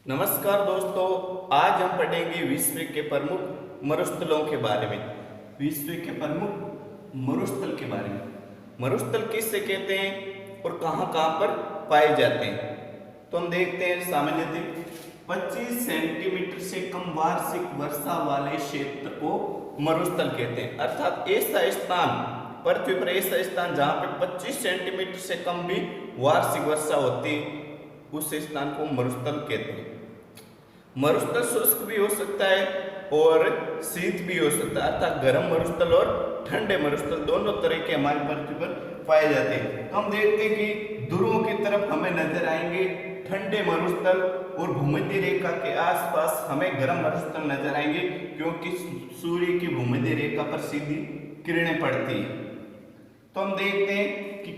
नमस्कार दोस्तों, आज हम पढ़ेंगे विश्व के प्रमुख मरुस्थलों के बारे में। विश्व के प्रमुख मरुस्थल के बारे में। मरुस्थल किससे कहते हैं और कहाँ कहाँ पर पाए जाते हैं, तो हम देखते हैं सामान्यतः 25 सेंटीमीटर से कम वार्षिक वर्षा वाले क्षेत्र को मरुस्थल कहते हैं। अर्थात ऐसा स्थान, पृथ्वी पर ऐसा स्थान जहाँ पे 25 सेंटीमीटर से कम भी वार्षिक वर्षा होती है, उस स्थान को मरुस्थल कहते हैं। मरुस्थल शुष्क भी हो सकता है और शीत भी हो सकता है, अर्थात गर्म मरुस्थल और ठंडे मरुस्थल दोनों तरह के हमारी पृथ्वी पर पाए जाते हैं। तो हम देखते हैं कि ध्रुवों की तरफ हमें नजर आएंगे ठंडे मरुस्थल और भूमध्य रेखा के आसपास हमें गर्म मरुस्थल नजर आएंगे, क्योंकि सूर्य की भूमध्य रेखा पर सीधी किरणें पड़ती है। तो हम देखते हैं कि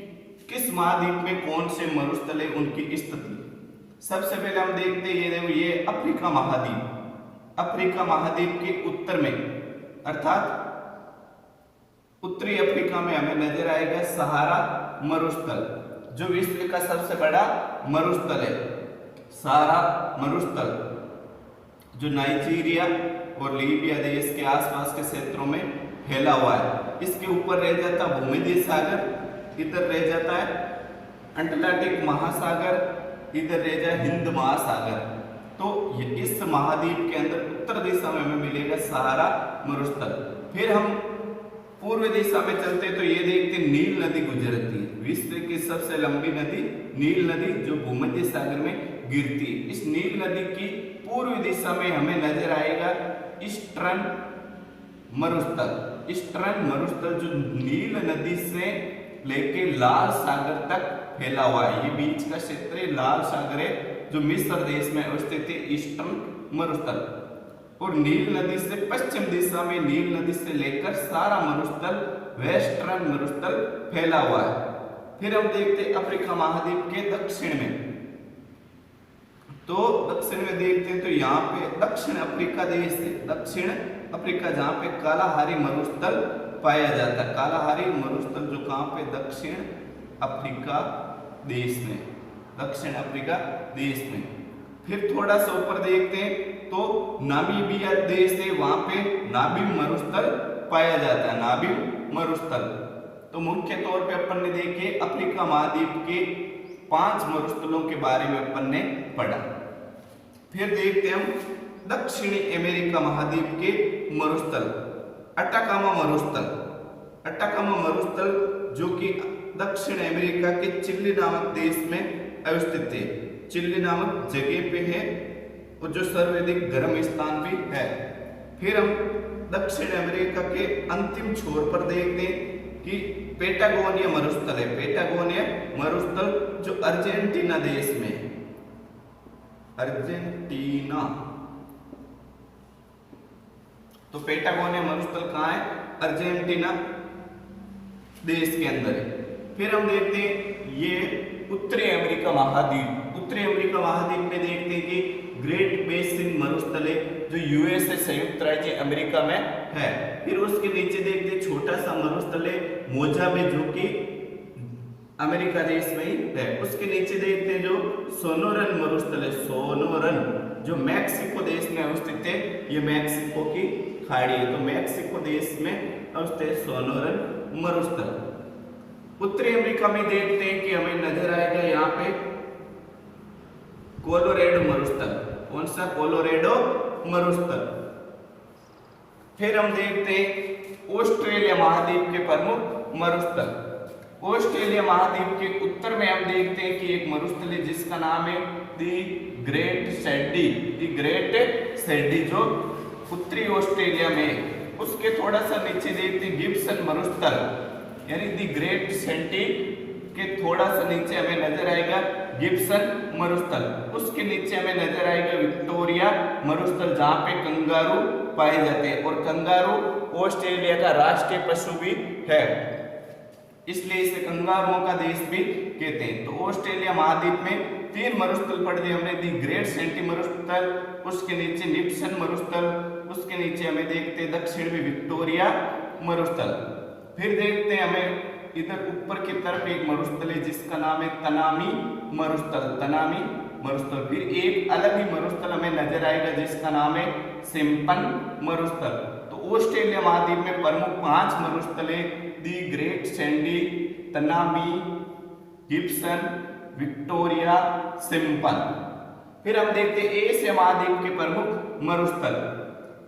किस महाद्वीप में कौन से मरुस्थल है, उनकी स्थिति। सबसे पहले हम देखते हैं, ये देखो, ये अफ्रीका महाद्वीप। अफ्रीका महाद्वीप के उत्तर में, अर्थात उत्तरी अफ्रीका में हमें नजर आएगा सहारा मरुस्थल, जो विश्व का सबसे बड़ा मरुस्थल है। सहारा मरुस्थल जो नाइजीरिया और लीबिया देश के आसपास के क्षेत्रों में फैला हुआ है। इसके ऊपर रह जाता भूमध्य सागर, इधर रह जाता है अटलांटिक महासागर, इधर रह जाए हिंद महासागर। तो इस महाद्वीप के अंदर उत्तर दिशा में हमें मिलेगा सहारा मरुस्थल। फिर हम पूर्व दिशा में चलते तो ये देखते नील नदी गुजरती है। विश्व की सबसे लंबी नदी नील नदी, जो भूमध्य सागर में गिरती है। इस नील नदी की पूर्व दिशा में हमें नजर आएगा ईस्टर्न मरुस्थल। ईस्टर्न मरुस्थल जो नील नदी से लेके लाल सागर तक फैला हुआ है। ये बीच का क्षेत्र है, लाल सागर है, जो मिस्र देश में अवस्थित है, ईस्टर्न मरुस्थल। और नील नदी से पश्चिम दिशा में नील नदी से लेकर सारा मरुस्थल वेस्टर्न मरुस्थल फैला हुआ है। फिर हम देखते अफ्रीका महाद्वीप के दक्षिण में। तो दक्षिण में देखते हैं तो यहाँ पे दक्षिण अफ्रीका देश है। दक्षिण अफ्रीका जहाँ पे कालाहारी मरुस्थल पाया जाता है। कालाहारी मरुस्थल जो कहाँ पे, दक्षिण अफ्रीका देश में, दक्षिण अफ्रीका देश में। फिर थोड़ा सा ऊपर देखते हैं तो नामीबिया देश है, वहां पे नामीब मरुस्थल पाया जाता है। नामीब मरुस्थल। तो मुख्य तौर पे अपन ने देखे अफ्रीका महाद्वीप के 5 मरुस्थलों के बारे में अपन ने पढ़ा। फिर देखते हैं हम दक्षिणी अमेरिका महाद्वीप के मरुस्थल। अटाकामा मरुस्थल। अटाकामा मरुस्थल जो कि दक्षिण अमेरिका के चिली नामक देश में अवस्थित है। चिली नामक जगह पे है और जो सर्वाधिक गर्म स्थान भी है। फिर हम दक्षिण अमेरिका के अंतिम छोर पर देखते हैं कि पेटागोनिया मरुस्थल है। पेटागोनिया मरुस्थल जो अर्जेंटीना देश में है। अर्जेंटीना। तो पेटागोनिया मरुस्थल कहाँ है? अर्जेंटीना देश के अंदर है। फिर हम देखते हैं ये उत्तरी अमेरिका महाद्वीप। उत्तरी अमेरिका महाद्वीप में देखते हैं कि ग्रेट बेसिन मरुस्थल है, जो यूएसए संयुक्त राज्य अमेरिका में है। फिर उसके नीचे देखते हैं छोटा सा मरुस्थल है मोजाबे, जो कि अमेरिका देश में ही है। उसके नीचे देखते हैं जो सोनोरन मरुस्थल है। सोनोरन जो मैक्सिको देश में अवस्थित है। ये मैक्सिको की खाड़ी है, तो मैक्सिको देश में अवस्थित है सोनोरन मरुस्थल। उत्तरी अमेरिका में देखते हैं कि हमें नजर आएगा यहाँ पे कोलोरेडो मरुस्थल। कौन सा? कोलोरेडो मरुस्थल। फिर हम देखते हैं ऑस्ट्रेलिया महाद्वीप के प्रमुख मरुस्थल। ऑस्ट्रेलिया महाद्वीप के उत्तर में हम देखते हैं कि एक मरुस्थल है जिसका नाम है दी ग्रेट सैडी। दी ग्रेट सैडी जो उत्तरी ऑस्ट्रेलिया में है। उसके थोड़ा सा नीचे देखते हैं गिब्सन मरुस्थल, यानी दी ग्रेट सैडी के थोड़ा सा नीचे हमें नजर आएगा गिब्सन मरुस्थल। उसके नीचे हमें नजर आएगा विक्टोरिया मरुस्थल, जहाँ पे कंगारू पाए जाते हैं। और कंगारू ऑस्ट्रेलिया का राष्ट्रीय पशु भी है, इसलिए इसे कंगारुओं का देश भी कहते हैं। तो ऑस्ट्रेलिया महाद्वीप में 3 मरुस्थल पढ़ दिए हमने। दी ग्रेट सैडी मरुस्थल, उसके नीचे गिब्सन मरुस्थल, उसके नीचे हमें देखते हैं दक्षिण में विक्टोरिया मरुस्थल। फिर देखते हैं हमें इधर ऊपर की तरफ एक मरुस्थल है जिसका नाम है तनामी मरुस्थल। तनामी मरुस्थल। फिर एक अलग ही मरुस्थल हमें नजर आएगा जिसका नाम है सिम्पन मरुस्थल। तो ऑस्ट्रेलिया महाद्वीप में प्रमुख 5 मरुस्थल है, the great sandy, Tanami, Gibson, Victoria, Simpson. फिर हम देखते हैं एशिया महाद्वीप के प्रमुख मरुस्थल।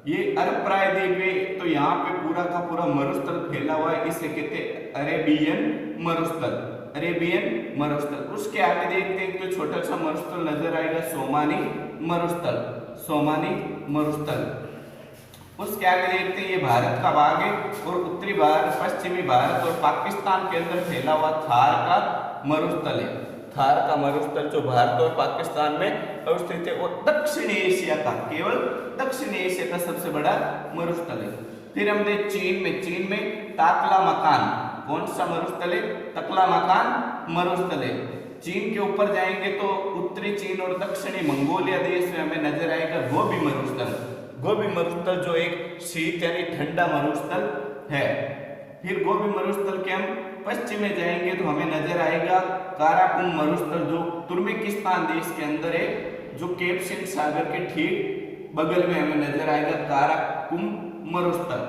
ये अरब प्रायद्वीप है, तो यहाँ पे पूरा का पूरा मरुस्थल फैला हुआ है, इसे कहते हैं अरेबियन मरुस्थल, अरेबियन मरुस्थल। उसके आगे देखते हैं तो छोटा सा मरुस्थल नजर आएगा, सोमानी मरुस्थल, सोमानी मरुस्थल। उसके आगे देखते हैं ये भारत का भाग है और उत्तरी भारत, पश्चिमी भारत और पाकिस्तान के अंदर फैला हुआ थार का मरुस्थल है। थार का मरुस्थल जो भारत और पाकिस्तान में अवस्थित है और दक्षिण एशिया का, केवल दक्षिण एशिया का सबसे बड़ा मरुस्थल है। फिर हम देख चीन में ताकला मकान, कौन सा मरुस्थल है? तकला मकान मरुस्थल है। चीन के ऊपर जाएंगे तो उत्तरी चीन और दक्षिणी मंगोलिया देश में हमें नजर आएगा गोबी मरुस्थल, गोबी मरुस्थल जो एक शीत यानी ठंडा मरुस्थल है। फिर गोबी मरुस्थल के हम पश्चिम में जाएंगे तो हमें नजर आएगा काराकुम मरुस्थल जो तुर्कमेनिस्तान देश के अंदर है, जो कैस्पियन सागर के ठीक बगल में हमें नजर आएगा काराकुम मरुस्थल।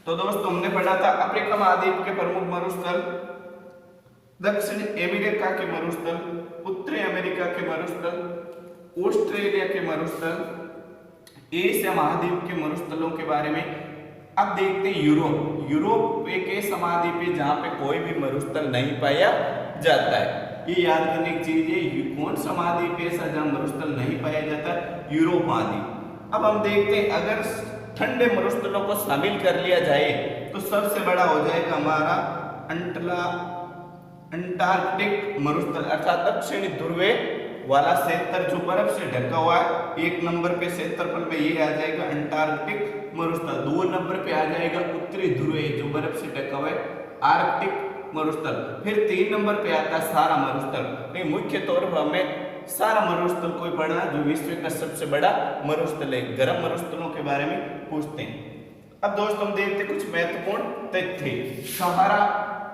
तो दोस्तों हमने पढ़ा था अफ्रीका महाद्वीप के प्रमुख मरुस्थल, दक्षिण अमेरिका के मरुस्थल, उत्तरी अमेरिका के मरुस्थल, ऑस्ट्रेलिया के मरुस्थल, एशिया महाद्वीप के मरुस्थलों के बारे में। अब देखते हैं यूरोप। यूरोप एक ऐसा महाद्वीप है जहां पे कोई भी मरुस्थल नहीं पाया जाता है। ये याद करने की चीज है, कौन सा महाद्वीप ऐसा जहां मरुस्थल नहीं पाया जाता? यूरोप महाद्वीप। अब हम देखते हैं अगर ठंडे मरुस्थलों को शामिल कर लिया जाए तो सबसे बड़ा हो जाएगा हमारा अंटार्कटिक मरुस्थल, अर्थात दक्षिणी ध्रुवे वाला क्षेत्र जो बर्फ से ढका हुआ है। 1 नंबर पे क्षेत्रफल में ये आ जाएगा अंटार्कटिक मरुस्थल। 2 नंबर पे आ जाएगा उत्तरी ध्रुव जो बर्फ से ढका हुआ है, आर्कटिक मरुस्थल। फिर 3 नंबर पे आता है सारा मरुस्थल। नहीं, मुख्य तौर पर हमें सारा मरुस्थल कोई पढ़ना जो विश्व का सबसे बड़ा मरुस्थल है। गर्म मरुस्थलों के बारे में पूछते हैं। अब दोस्तों हम देखते कुछ महत्वपूर्ण तथ्य। सहारा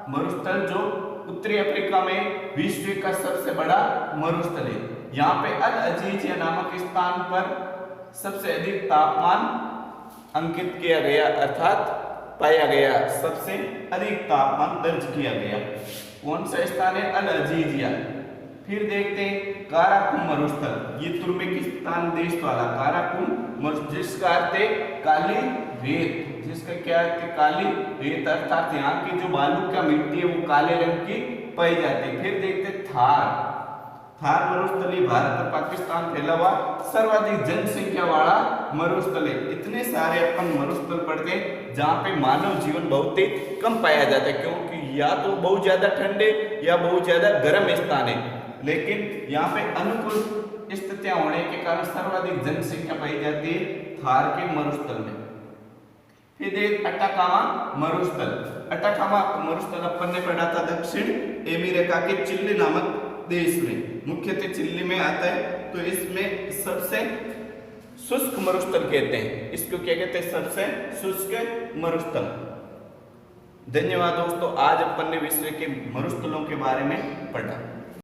मरुस्थल जो उत्तरी अफ्रीका में विश्व का सबसे बड़ा मरुस्थल है। यहाँ पे अल अजीजिया नामक स्थान पर सबसे अधिक तापमान अंकित किया गया, अर्थात पाया गया, सबसे अधिक तापमान दर्ज किया गया। कौन सा स्थान है? अल अजीजिया। फिर देखते हैं काराकुम मरुस्थल, ये तुर्कमेनिस्तान देश वाला काराकुम मरुस्थल, जिसका अर्थ है काली रेत, जिसका क्या अर्थ है? काली रेत, अर्थात यहाँ की जो बालू का मिट्टी है वो काले रंग की पाई जाती है। फिर देखते थार मरुस्थल भारत और पाकिस्तान फैला हुआ सर्वाधिक जनसंख्या वाला मरुस्थल है। इतने सारे अपन मरुस्थल पढ़ते हैं जहाँ पे मानव जीवन बहुत ही कम पाया जाता है, क्योंकि या तो बहुत ज्यादा ठंडे या बहुत ज्यादा गर्म स्थान है, लेकिन यहाँ पे अनुकूल स्थितियां होने के कारण सर्वाधिक जनसंख्या पाई जाती है थार के मरुस्थल में। फिर देख अटाकामा मरुस्थल। अटाकामा मरुस्थल अपन ने पढ़ा था दक्षिण अमेरिका के चिली नामक देश में, मुख्यतः चिली में आता है। तो इसमें सबसे शुष्क मरुस्थल कहते हैं, इसको क्या कहते हैं? सबसे शुष्क मरुस्थल। धन्यवाद दोस्तों, आज अपन ने विश्व के मरुस्थलों के बारे में पढ़ा।